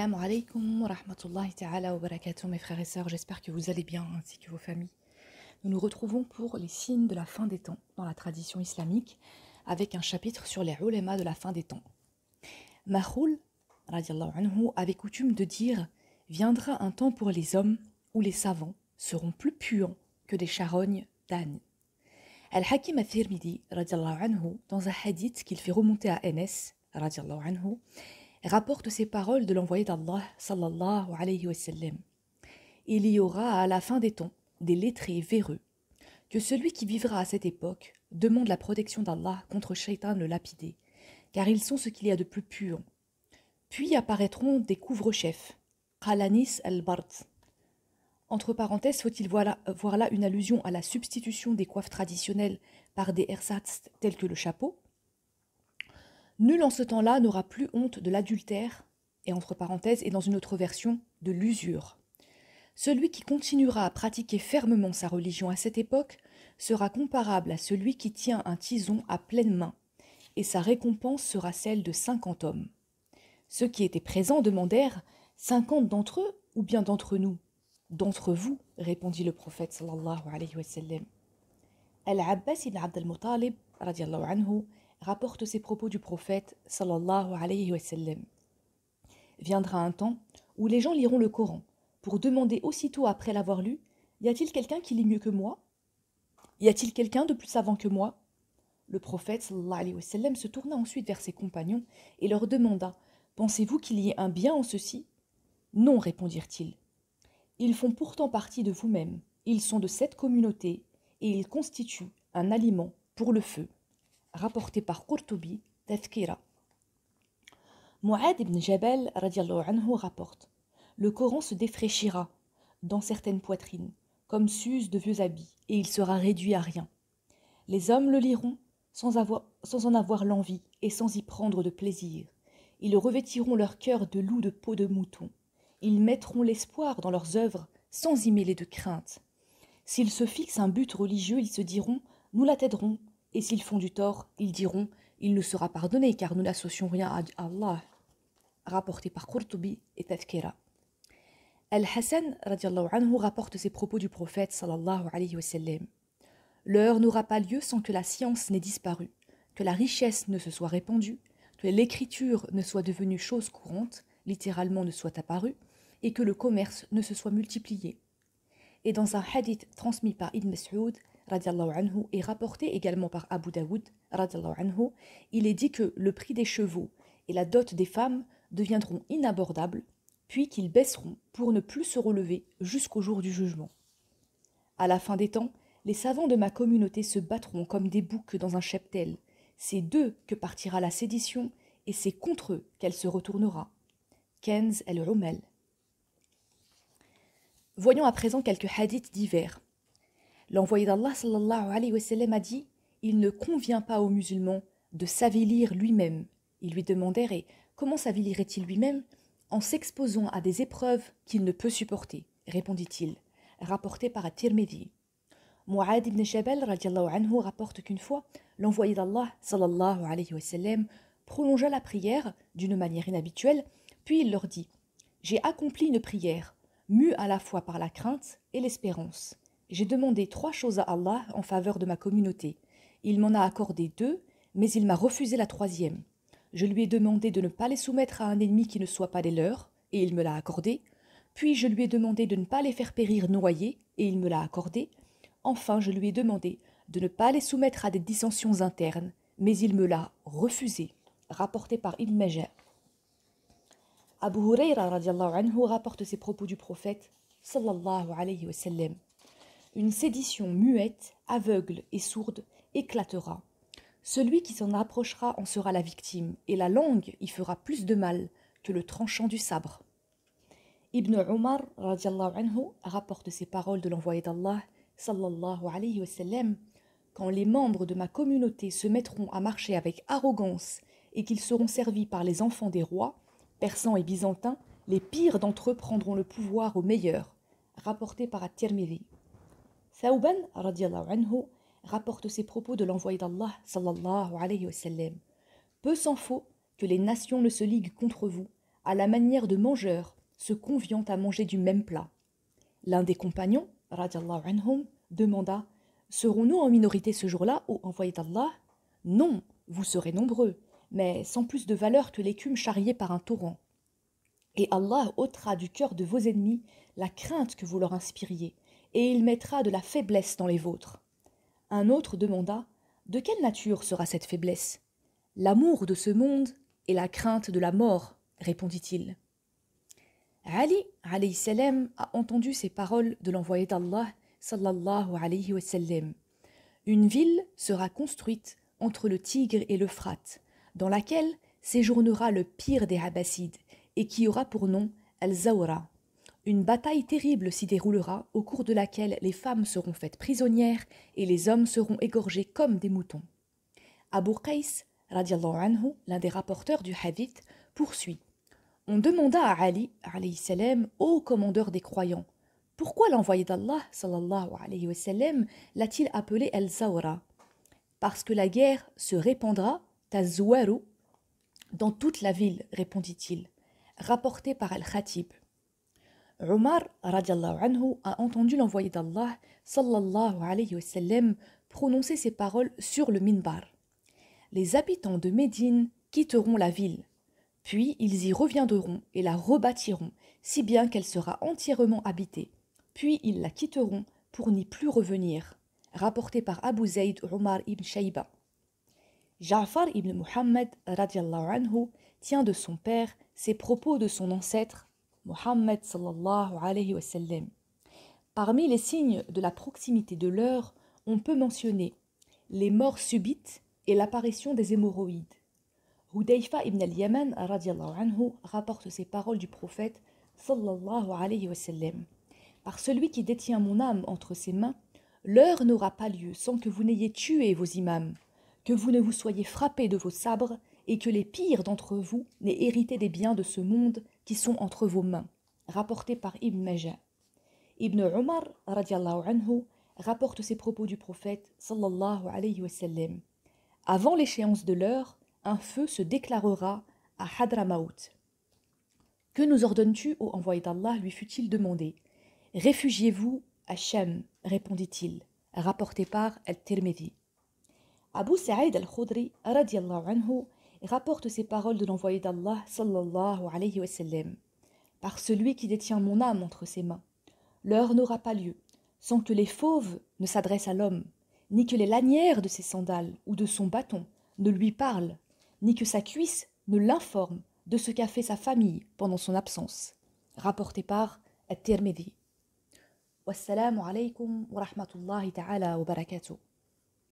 Assalamu alaikum wa rahmatullahi ta'ala wa barakatuh, mes frères et sœurs, j'espère que vous allez bien ainsi que vos familles. Nous nous retrouvons pour les signes de la fin des temps dans la tradition islamique avec un chapitre sur les ulémas de la fin des temps. Makhoul, radiallahu anhu, avait coutume de dire « Viendra un temps pour les hommes où les savants seront plus puants que des charognes d'âne ». Al-Hakim al-Tirmidhi, radiallahu anhu, dans un hadith qu'il fait remonter à Anas, radiallahu anhu, rapporte ces paroles de l'envoyé d'Allah sallallahu alayhi wa sallam. Il y aura à la fin des temps des lettrés véreux, que celui qui vivra à cette époque demande la protection d'Allah contre Shaitan le lapidé, car ils sont ce qu'il y a de plus pur. Puis apparaîtront des couvre-chefs, Qalanis al-Bard. Entre parenthèses, faut-il voir là une allusion à la substitution des coiffes traditionnelles par des ersatz tels que le chapeau. Nul en ce temps-là n'aura plus honte de l'adultère, et entre parenthèses, et dans une autre version, de l'usure. Celui qui continuera à pratiquer fermement sa religion à cette époque sera comparable à celui qui tient un tison à pleine main, et sa récompense sera celle de 50 hommes. Ceux qui étaient présents demandèrent « 50 d'entre eux ou bien d'entre nous ?»« D'entre vous, répondit le prophète sallallahu alayhi wa sallam. Al-Abbas ibn Abd al-Muttalib, radiallahu anhu, rapporte ces propos du prophète sallallahu alayhi wa sallam. Viendra un temps où les gens liront le Coran pour demander aussitôt après l'avoir lu « Y a-t-il quelqu'un qui lit mieux que moi ? Y a-t-il quelqu'un de plus savant que moi ?» Le prophète sallallahu alayhi wa sallam se tourna ensuite vers ses compagnons et leur demanda « Pensez-vous qu'il y ait un bien en ceci ?» « Non, répondirent-ils. Ils font pourtant partie de vous-même, ils sont de cette communauté et ils constituent un aliment pour le feu. Rapporté par Qurtubi, Tadhkira. Mu'ad ibn Jabal radiallahu anhu rapporte « Le Coran se défraîchira dans certaines poitrines, comme s'usent de vieux habits, et il sera réduit à rien. Les hommes le liront sans en avoir l'envie et sans y prendre de plaisir. Ils revêtiront leur cœur de loup de peau de mouton. Ils mettront l'espoir dans leurs œuvres sans y mêler de crainte. S'ils se fixent un but religieux, ils se diront « Nous l'atteindrons ». Et s'ils font du tort, ils diront « Il nous sera pardonné car nous n'associons rien à Allah ». Rapporté par Qurtubi et Tadhkira. Al-Hassan radiallahu anhu rapporte ces propos du prophète sallallahu alayhi wa sallam. L'heure n'aura pas lieu sans que la science n'ait disparu, que la richesse ne se soit répandue, que l'écriture ne soit devenue chose courante, littéralement ne soit apparue, et que le commerce ne se soit multiplié. Et dans un hadith transmis par Ibn Mas'ud, radiallahu anhu, et rapporté également par Abu Daoud, radiallahu anhu, il est dit que le prix des chevaux et la dot des femmes deviendront inabordables, puis qu'ils baisseront pour ne plus se relever jusqu'au jour du jugement. À la fin des temps, les savants de ma communauté se battront comme des boucs dans un cheptel. C'est d'eux que partira la sédition, et c'est contre eux qu'elle se retournera. Kenz el-Umel. Voyons à présent quelques hadiths divers. L'envoyé d'Allah sallallahu alayhi wa sallam a dit « Il ne convient pas aux musulmans de s'avilir lui-même. » Ils lui demandèrent « Et comment s'avilirait-il lui-même ?» En s'exposant à des épreuves qu'il ne peut supporter, répondit-il, rapporté par At-Tirmidhi. Mu'ad ibn Jabal radiallahu anhu rapporte qu'une fois, l'envoyé d'Allah sallallahu alayhi wa sallam prolongea la prière d'une manière inhabituelle, puis il leur dit « J'ai accompli une prière, mue à la fois par la crainte et l'espérance. J'ai demandé 3 choses à Allah en faveur de ma communauté. Il m'en a accordé 2, mais il m'a refusé la 3e. Je lui ai demandé de ne pas les soumettre à un ennemi qui ne soit pas des leurs, et il me l'a accordé. Puis je lui ai demandé de ne pas les faire périr noyés, et il me l'a accordé. Enfin, je lui ai demandé de ne pas les soumettre à des dissensions internes, mais il me l'a refusé. » Rapporté par Ibn Majah. Abu Hurayra radiallahu anhu rapporte ces propos du prophète sallallahu alayhi wa sallam. Une sédition muette, aveugle et sourde éclatera. Celui qui s'en approchera en sera la victime, et la langue y fera plus de mal que le tranchant du sabre. Ibn Umar radiallahu anhu rapporte ces paroles de l'envoyé d'Allah sallallahu alayhi wa sallam. Quand les membres de ma communauté se mettront à marcher avec arrogance et qu'ils seront servis par les enfants des rois, persans et byzantins, les pires d'entre eux prendront le pouvoir aux meilleurs. Rapporté par At-Tirmidhi. Thawban radiallahu anhu rapporte ces propos de l'envoyé d'Allah sallallahu alayhi wa sallam. Peu s'en faut que les nations ne se liguent contre vous à la manière de mangeurs se conviant à manger du même plat. L'un des compagnons, radiallahu anhum, demanda « Serons-nous en minorité ce jour-là, ô envoyé d'Allah ?» « Non, vous serez nombreux, mais sans plus de valeur que l'écume charriée par un torrent. Et Allah ôtera du cœur de vos ennemis la crainte que vous leur inspiriez, et il mettra de la faiblesse dans les vôtres. » Un autre demanda « De quelle nature sera cette faiblesse ?»« L'amour de ce monde et la crainte de la mort, » répondit-il. Ali, alayhi salam, a entendu ces paroles de l'envoyé d'Allah, sallallahu alayhi wa sallam. Une ville sera construite entre le Tigre et l'Euphrate, dans laquelle séjournera le pire des Abbassides, et qui aura pour nom Al-Zawra. Une bataille terrible s'y déroulera, au cours de laquelle les femmes seront faites prisonnières et les hommes seront égorgés comme des moutons. Abu Qais, radiallahu anhu, l'un des rapporteurs du hadith, poursuit. On demanda à Ali, alayhi salam, ô commandeur des croyants, pourquoi l'envoyé d'Allah, sallallahu alayhi wa sallam, l'a-t-il appelé Al-Zawra? Parce que la guerre se répandra, Tazwaru, dans toute la ville, répondit-il, rapporté par Al-Khatib. Omar, radiallahu anhu, a entendu l'envoyé d'Allah, sallallahu alayhi wa sallam, prononcer ces paroles sur le minbar. Les habitants de Médine quitteront la ville, puis ils y reviendront et la rebâtiront, si bien qu'elle sera entièrement habitée. Puis ils la quitteront pour n'y plus revenir. Rapporté par Abu Zayd Omar ibn Shayba. Ja'far ibn Muhammad radiallahu anhu tient de son père ces propos de son ancêtre, Muhammad sallallahu alayhi wa sallam. Parmi les signes de la proximité de l'heure, on peut mentionner les morts subites et l'apparition des hémorroïdes. Hudayfa ibn al-Yaman radiallahu anhu rapporte ces paroles du prophète sallallahu alayhi wa sallam. Par celui qui détient mon âme entre ses mains, l'heure n'aura pas lieu sans que vous n'ayez tué vos imams, que vous ne vous soyez frappés de vos sabres et que les pires d'entre vous n'aient hérité des biens de ce monde qui sont entre vos mains. Rapporté par Ibn Majah. Ibn Omar radiallahu anhu rapporte ces propos du prophète sallallahu alayhi wa sallam. Avant l'échéance de l'heure, un feu se déclarera à Hadramaut. Que nous ordonnes-tu, ô envoyé d'Allah, lui fut-il demandé. Réfugiez-vous à Sham, répondit-il, rapporté par Al-Tirmidhi. Abu Sa'id al-Khudri, radiallahu anhu, rapporte ces paroles de l'envoyé d'Allah, sallallahu alayhi wa sallam. Par celui qui détient mon âme entre ses mains, l'heure n'aura pas lieu, sans que les fauves ne s'adressent à l'homme, ni que les lanières de ses sandales ou de son bâton ne lui parlent, ni que sa cuisse ne l'informe de ce qu'a fait sa famille pendant son absence. Rapporté par At-Tirmidhi. Wassalamu alaykum wa rahmatullahi ta'ala wa barakatuh.